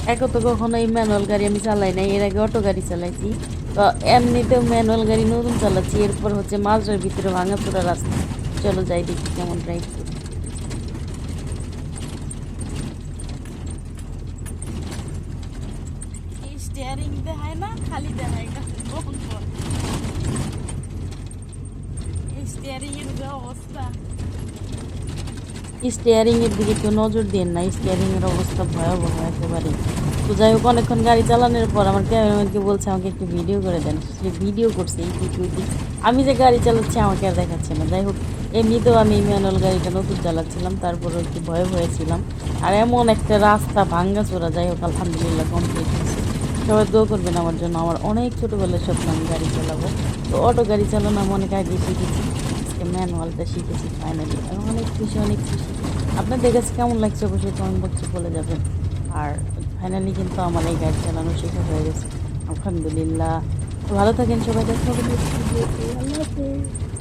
তো কখনো এই ম্যানুয়াল গাড়ি আমি চালাই নাই, এর আগে অটো গাড়ি চালাইছি। তো এমনিতেও ম্যানুয়াল গাড়ি নতুন চালাচ্ছি, এরপর হচ্ছে মাঝের ভিতরে ভাঙাচোরা রাস্তা। চলো যাই দেখি কেমন ড্রাইভ করি। স্টিয়ারিং দেখায় না, খালি দেখায় স্টিয়ারিং এর যে অবস্থা, স্টিয়ারিং এর দিকে কেউ নজর দেন না, স্টিয়ারিং এর অবস্থা ভয়াবহ একেবারে। তো যাই হোক, অনেকক্ষণ গাড়ি চালানোর পর আমার ক্যামেরাম্যানকে বলছে আমাকে একটু ভিডিও করে দেন, সে ভিডিও করছে এই ভিডিওটি। আমি যে গাড়ি চালাচ্ছি আমাকে আর দেখাচ্ছে না। যাই হোক, এমনিতেও আমি ম্যানুয়াল গাড়িটা নতুন চালাচ্ছিলাম, তারপরেও একটু ভয়ে ভয়ে ছিলাম। আর এমন একটা রাস্তা ভাঙ্গাচোরা, যাই হোক আলহামদুলিল্লাহ কমপ্লিট হয়েছে। সবাই দোয়া করবেন আমার জন্য, আমার অনেক ছোটোবেলার স্বপ্ন আমি গাড়ি চালাবো। তো অটো গাড়ি চালানো আমি অনেক আগে শিখেছি, আজকে ম্যানুয়ালটা শিখেছি ফাইনালি। আমি অনেক খুশি, অনেক খুশি। আপনাদের কাছে কেমন লাগছে অবশ্যই কমেন্ট বক্সে বলে যাবেন। আর ফাইনালি কিন্তু আমার এই গাড়ি চালানো শেখা হয়ে গেছে আলহামদুলিল্লাহ। ভালো থাকেন সবাই, দেখা হবে নেক্সট ভিডিওতে। আল্লাহ হাফেজ।